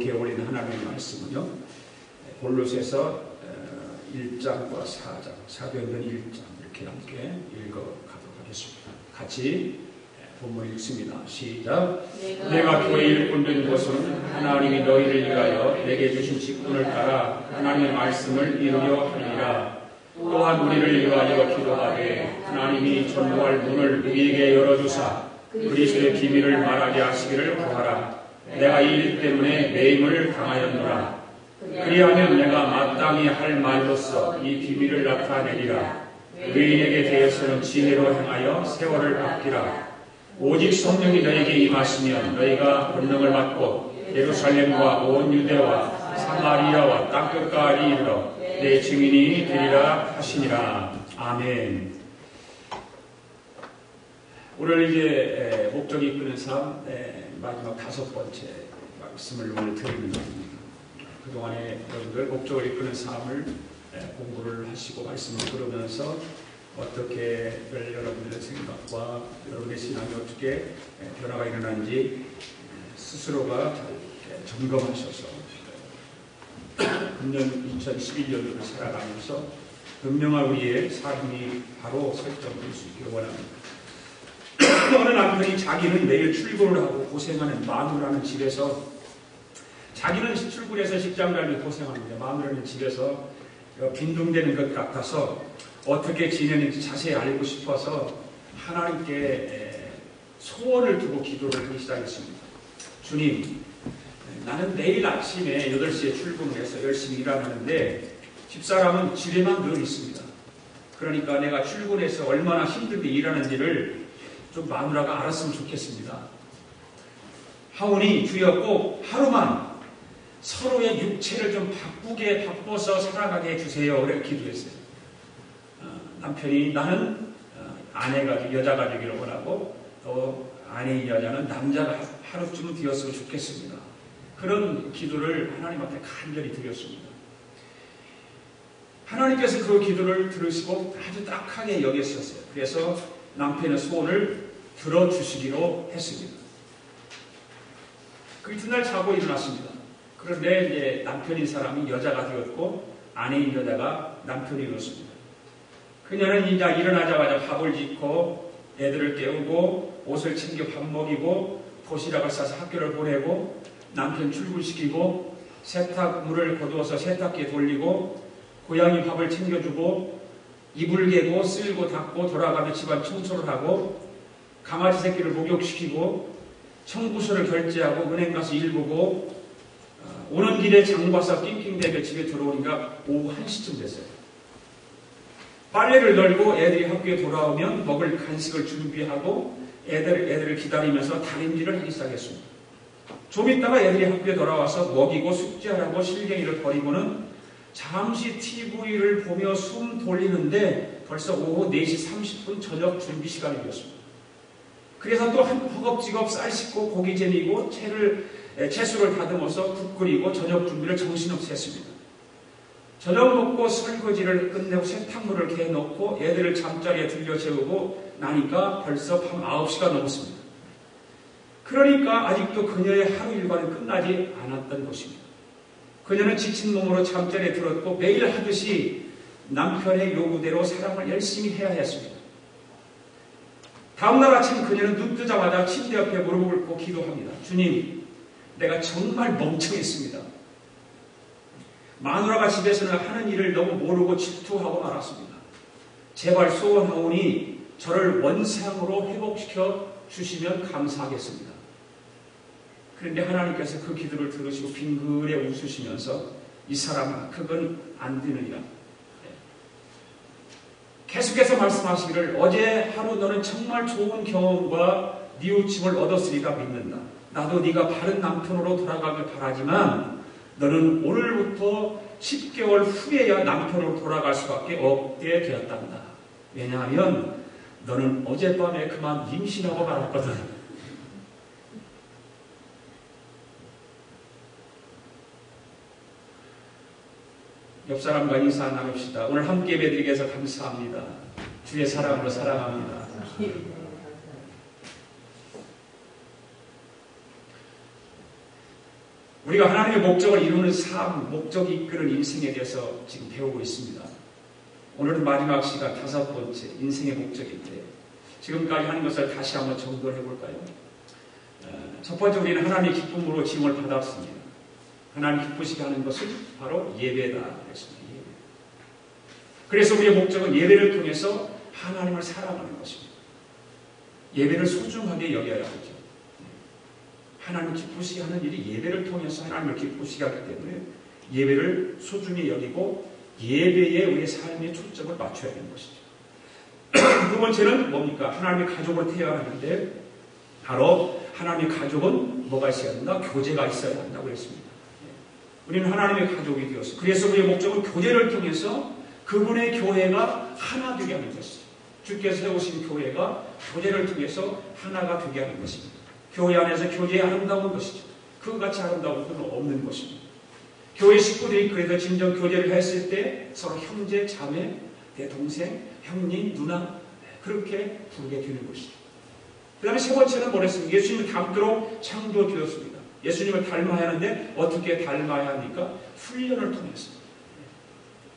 이렇게 올린 하나님의 말씀은요, 골로새서 1장과 4장, 사도행전 1장 이렇게 함께 읽어가도록 하겠습니다. 같이 본문 읽습니다. 시작. 내가 교회를 꾼든 것은 하나님이 너희를 위하여 내게 주신 직분을 따라 하나님의 말씀을 이루려 하리라. 또한 우리를 위하여 기도하되 하나님이 전도할 문을 우리에게 열어주사 그리스도의 비밀을 말하게 하시기를 구하라. 내가 이 일 때문에 매임을 당하였노라. 그리하면 내가 마땅히 할 말로써 이 비밀을 나타내리라. 의인에게 대해서는 지혜로 행하여 세월을 아끼라. 오직 성령이 너에게 임하시면 너희가 권능을 받고 예루살렘과 온 유대와 사마리아와 땅끝까지 이르러 내 증인이 되리라 하시니라. 아멘. 오늘 이제 목적이 이끄는 삶 마지막 5번째 말씀을 오늘 드리는 겁니다. 그동안에 여러분들 목적을 이끄는 삶을 공부를 하시고 말씀을 들으면서 어떻게 여러분들의 생각과 여러분의 신앙이 어떻게 변화가 일어난지 스스로가 점검하셔서 금년 2011년도를 살아가면서 분명한 우리의 삶이 바로 설정될 수 있기를 원합니다. 어느 남편이 자기는 매일 출근을 하고 고생하는 마누라는 집에서, 자기는 출근해서 직장 다니며 고생하는데 마누라는 집에서 빈둥대는 것 같아서 어떻게 지내는지 자세히 알고 싶어서 하나님께 소원을 두고 기도를 하기 시작했습니다. 주님, 나는 내일 아침에 8시에 출근을 해서 열심히 일하는데 집사람은 집에만 늘 있습니다. 그러니까 내가 출근해서 얼마나 힘들게 일하는지를 좀 마누라가 알았으면 좋겠습니다. 하오니 주여 꼭 하루만 서로의 육체를 좀 바꿔서 살아가게 해주세요. 그렇게 기도했어요. 남편이 나는 여자가 되기를 원하고 또 아내인 여자는 남자가 하루쯤은 되었으면 좋겠습니다. 그런 기도를 하나님 앞에 간절히 드렸습니다. 하나님께서 그 기도를 들으시고 아주 딱하게 여겼었어요. 그래서 남편의 소원을 들어주시기로 했습니다. 그 이튿날 자고 일어났습니다. 그런데 이제 남편인 사람이 여자가 되었고 아내인 여자가 남편이 되었습니다. 그녀는 이제 일어나자마자 밥을 짓고 애들을 깨우고 옷을 챙겨 밥 먹이고 도시락을 싸서 학교를 보내고 남편 출근시키고 세탁물을 거두어서 세탁기에 돌리고 고양이 밥을 챙겨주고 이불 개고 쓸고 닦고 돌아가며 집안 청소를 하고 강아지 새끼를 목욕시키고 청구서를 결제하고 은행 가서 일 보고 오는 길에 장 봐서 낑낑대며 집에 들어오니까 오후 1시쯤 됐어요. 빨래를 널고 애들이 학교에 돌아오면 먹을 간식을 준비하고 애들을 기다리면서 다림질을 하기 시작했습니다. 좀 있다가 애들이 학교에 돌아와서 먹이고 숙제하라고 실갱이를 버리고는 잠시 TV를 보며 숨 돌리는데 벌써 오후 4시 30분 저녁 준비 시간이 되었습니다. 그래서 또 허겁지겁 쌀 씻고 고기 재미고 채소를 다듬어서 국 끓이고 저녁 준비를 정신없이 했습니다. 저녁 먹고 설거지를 끝내고 세탁물을 개놓고 애들을 잠자리에 들려 재우고 나니까 벌써 밤 9시가 넘었습니다. 그러니까 아직도 그녀의 하루 일과는 끝나지 않았던 것입니다. 그녀는 지친 몸으로 잠자리에 들었고 매일 하듯이 남편의 요구대로 사랑을 열심히 해야 했습니다. 다음날 아침 그녀는 눈 뜨자마자 침대 옆에 무릎을 꿇고 기도합니다. 주님, 내가 정말 멍청했습니다. 마누라가 집에서는 하는 일을 너무 모르고 질투하고 말았습니다. 제발 소원하오니 저를 원상으로 회복시켜 주시면 감사하겠습니다. 그런데 하나님께서 그 기도를 들으시고 빙그레 웃으시면서 이 사람아, 그건 안 되느니라. 계속해서 말씀하시기를 어제 하루 너는 정말 좋은 경험과 뉘우침을 얻었으리라 믿는다. 나도 네가 바른 남편으로 돌아가길 바라지만 너는 오늘부터 10개월 후에야 남편으로 돌아갈 수밖에 없게 되었단다. 왜냐하면 너는 어젯밤에 그만 임신하고 말았거든. 옆 사람과 인사 나눕시다. 오늘 함께 예배드리게 해서 감사합니다. 주의 사랑으로 사랑합니다. 우리가 하나님의 목적을 이루는 삶, 목적이 이끄는 인생에 대해서 지금 배우고 있습니다. 오늘은 마지막 시간 5번째 인생의 목적인데 지금까지 하는 것을 다시 한번 정돈해 볼까요? 첫 번째, 우리는 하나님의 기쁨으로 지음을 받았습니다. 하나님 기쁘시게 하는 것은 바로 예배다 그랬습니다. 예배. 그래서 우리의 목적은 예배를 통해서 하나님을 사랑하는 것입니다. 예배를 소중하게 여겨야 하죠. 하나님을 기쁘시게 하는 일이 예배를 통해서 하나님을 기쁘시게 하기 때문에 예배를 소중히 여기고 예배에 우리의 삶의 초점을 맞춰야 되는 것이죠. 두 번째는 뭡니까? 하나님의 가족으로 태어나는데 바로 하나님의 가족은 뭐가 있어야 한다? 교제가 있어야 한다고 했습니다. 우리는 하나님의 가족이 되었어. 그래서 우리의 목적은 교제를 통해서 그분의 교회가 하나 되게 하는 것이죠. 주께서 세우신 교회가 교제를 통해서 하나가 되게 하는 것입니다. 교회 안에서 교제의 아름다운 것이죠. 그같이 아름다운 것은 없는 것입니다. 교회 식구들이 그래서 진정 교제를 했을 때 서로 형제, 자매, 내 동생, 형님, 누나 그렇게 부르게 되는 것이죠. 그 다음에 세 번째는 뭐랬습니까? 예수님을 닮도록 창조되었습니다. 예수님을 닮아야 하는데 어떻게 닮아야 합니까? 훈련을 통해서.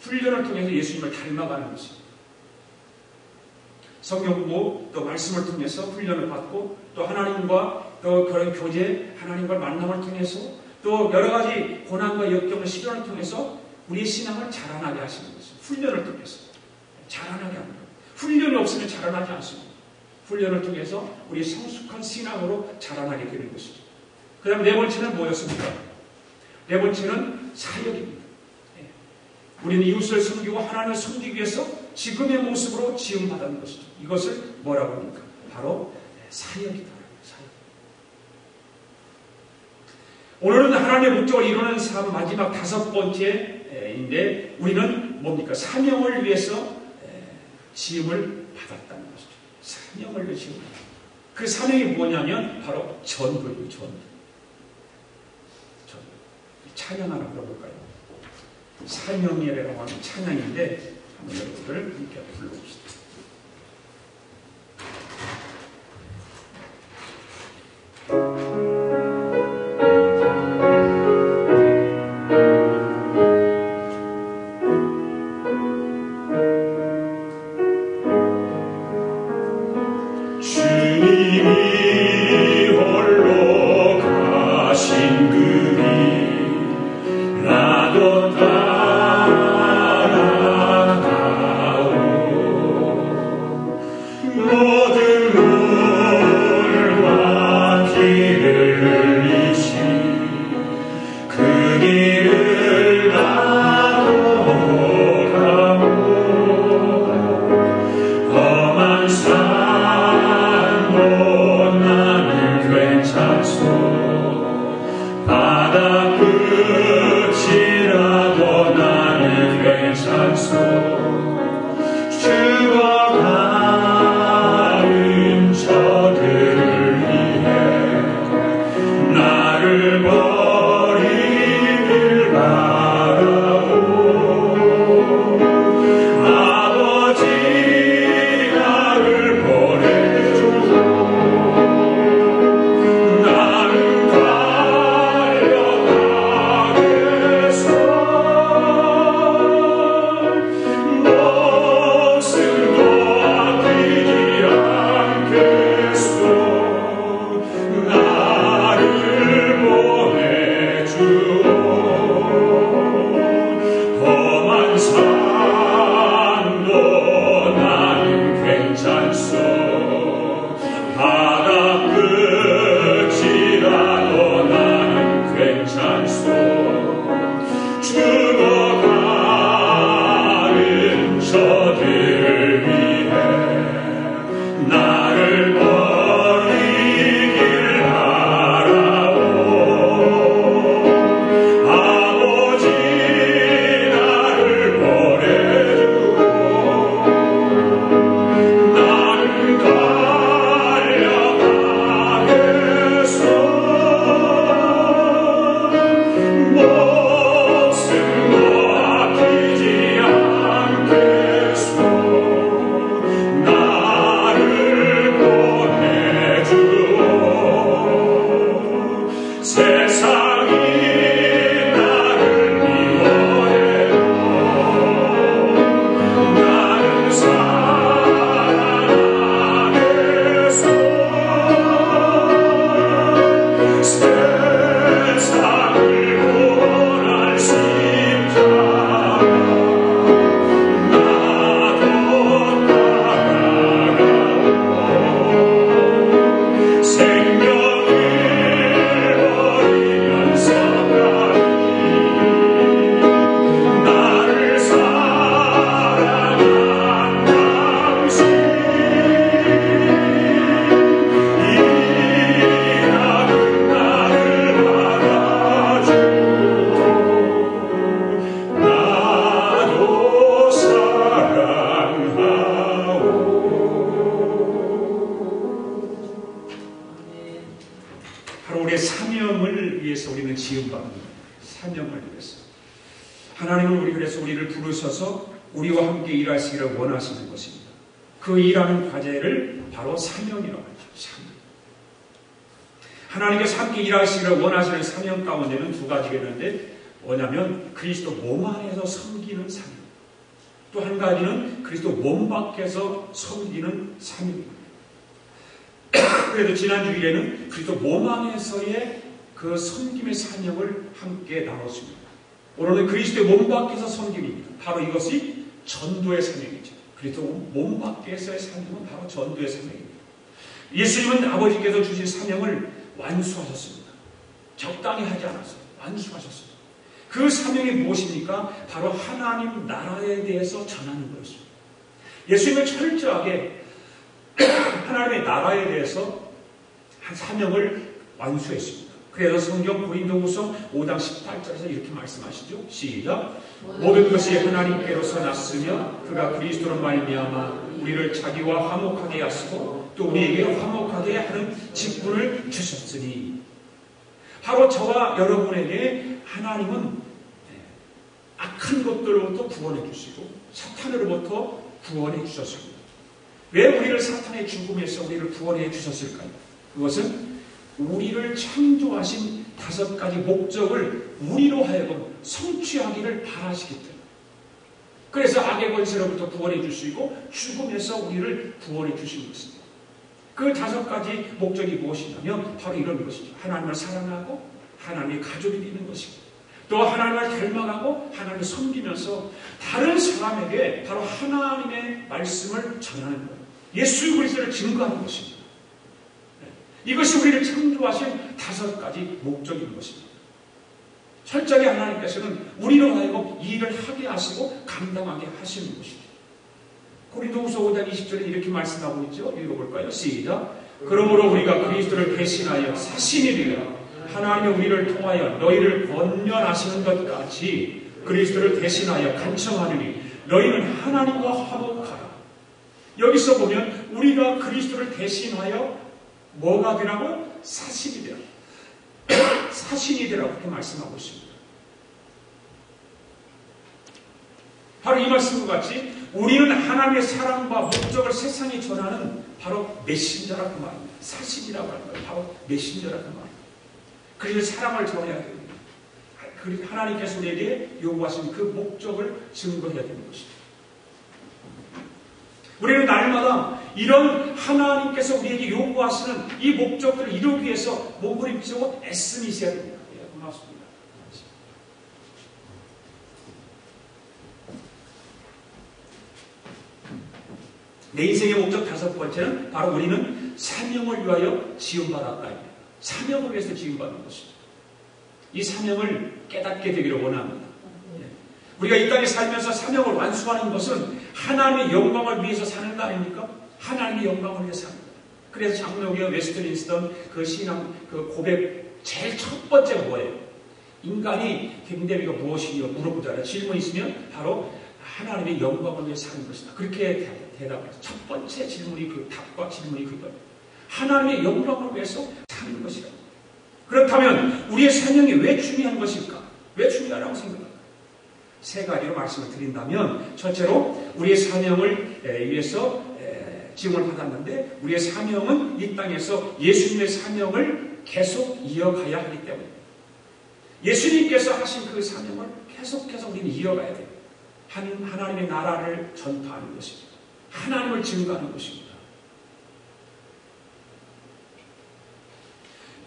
훈련을 통해서 예수님을 닮아가는 것입니다. 성경 공부 또 말씀을 통해서 훈련을 받고 또 하나님과 또 그런 교제, 하나님과 만남을 통해서 또 여러 가지 고난과 역경의 시련을 통해서 우리의 신앙을 자라나게 하시는 것입니다. 훈련을 통해서 자라나게 합니다. 훈련이 없으면 자라나지 않습니다. 훈련을 통해서 우리의 성숙한 신앙으로 자라나게 되는 것이죠. 그 다음에 네 번째는 뭐였습니까? 네 번째는 사역입니다. 우리는 이웃을 섬기고 하나님을 섬기기 위해서 지금의 모습으로 지음받은 것이죠. 이것을 뭐라고 합니까? 바로 사역이다. 사역. 오늘은 하나님의 목적을 이루는 삶 마지막 5번째인데 우리는 뭡니까? 사명을 위해서 지음을 받았다는 것이죠. 사명을 위해서 지음을 받았다. 그 사명이 뭐냐면 바로 전도예요. 전도. 찬양 하나 불러볼까요? 사명예배라고 하는 찬양인데 한번 여러분들 함께 불러봅시다. 우리와 함께 일하시기를 원하시는 것입니다. 그 일하는 과제를 바로 사명이라고 하죠. 사명. 하나님께서 함께 일하시기를 원하시는 사명 가운데는 두 가지가 있는데 뭐냐면 그리스도 몸 안에서 섬기는 사명, 또 한 가지는 그리스도 몸 밖에서 섬기는 사명입니다. 그래도 지난 주일에는 그리스도 몸 안에서의 그 섬김의 사명을 함께 나눴습니다. 오늘은 그리스도의 몸 밖에서 섬김입니다. 바로 이것이 전도의 사명이죠. 그리스도 몸 밖에서의 사명은 바로 전도의 사명입니다. 예수님은 아버지께서 주신 사명을 완수하셨습니다. 적당히 하지 않았어요. 완수하셨습니다. 그 사명이 무엇입니까? 바로 하나님 나라에 대해서 전하는 것입니다. 예수님은 철저하게 하나님의 나라에 대해서 한 사명을 완수했습니다. 그래서 성경 고린도후서 5장 18절에서 이렇게 말씀하시죠. 시작. 모든 것이 하나님께로서 났으며 그가 그리스도로 말미암아 우리를 자기와 화목하게 하시고 또 우리에게 화목하게 하는 직분을 주셨으니, 바로 저와 여러분에게 하나님은 악한 것들로부터 구원해 주시고 사탄으로부터 구원해 주셨습니다. 왜 우리를 사탄의 죽음에서 우리를 구원해 주셨을까요? 그것은 우리를 창조하신 5가지 목적을 우리로 하여금 성취하기를 바라시기 때문에, 그래서 악의 권세로부터 구원해 주시고 죽음에서 우리를 구원해 주신 것입니다. 그 5가지 목적이 무엇이냐면 바로 이런 것이죠. 하나님을 사랑하고 하나님의 가족이 되는 것입니다. 또 하나님을 닮아가고 하나님을 섬기면서 다른 사람에게 바로 하나님의 말씀을 전하는 것, 예수 그리스도를 증거하는 것입니다. 이것이 우리를 창조하신 5가지 목적인 것입니다. 철저하게 하나님께서는 우리로 하여금 이 일을 하게 하시고 감당하게 하시는 것이죠. 고린도후서 5장 20절에 이렇게 말씀하고 있죠. 읽어볼까요? 시작. 그러므로 우리가 그리스도를 대신하여 사신이 되어 하나님이 우리를 통하여 너희를 권면하시는 것 같이 그리스도를 대신하여 간청하느니 너희는 하나님과 화목하라. 여기서 보면 우리가 그리스도를 대신하여 뭐가 되라고? 사신이 되라. 사신이 되라고 그렇게 말씀하고 있습니다. 바로 이 말씀과 같이 우리는 하나님의 사랑과 목적을 세상에 전하는 바로 메신저라고 말합니다. 사신이라고 하는 거예요. 바로 메신저라고 말합니다. 그래서 사랑을 전해야 됩니다. 하나님께서 우리에게 요구하신 그 목적을 증거해야 되는 것입니다. 우리는 날마다 이런 하나님께서 우리에게 요구하시는 이 목적들을 이루기 위해서 몸부림치고 애씀이 있어야 됩니다. 예, 고맙습니다. 내 인생의 목적 5번째는 바로 우리는 사명을 위하여 지음받았다. 사명을 위해서 지음받는 것입니다. 이 사명을 깨닫게 되기를 원합니다. 우리가 이 땅에 살면서 사명을 완수하는 것은 하나님의 영광을 위해서 사는 거 아닙니까? 하나님의 영광을 위해서 사는 거예요. 그래서 장로교 웨스트민스턴 그 신앙 그 고백 제일 첫 번째가 뭐예요? 인간이 행대비가 무엇이며 물어보잖아요. 질문 있으면 바로 하나님의 영광을 위해 사는 것이다. 그렇게 대답해서 첫 번째 질문이 그 답과 질문이 그거예요. 하나님의 영광을 위해서 사는 것이다. 그렇다면 우리의 사명이 왜 중요한 것일까? 왜 중요하다고 생각합니까? 3가지로 말씀을 드린다면, 첫째로 우리의 사명을 위해서 지음을 받았는데 우리의 사명은 이 땅에서 예수님의 사명을 계속 이어가야 하기 때문입니다. 예수님께서 하신 그 사명을 계속해서 우리는 이어가야 돼요. 하나님의 나라를 전파하는 것입니다. 하나님을 증거하는 것입니다.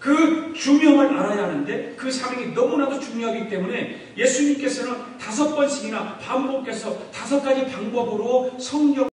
그 중요함을 알아야 하는데 그 사명이 너무나도 중요하기 때문에 예수님께서는 5번씩이나 반복해서 5가지 방법으로 성경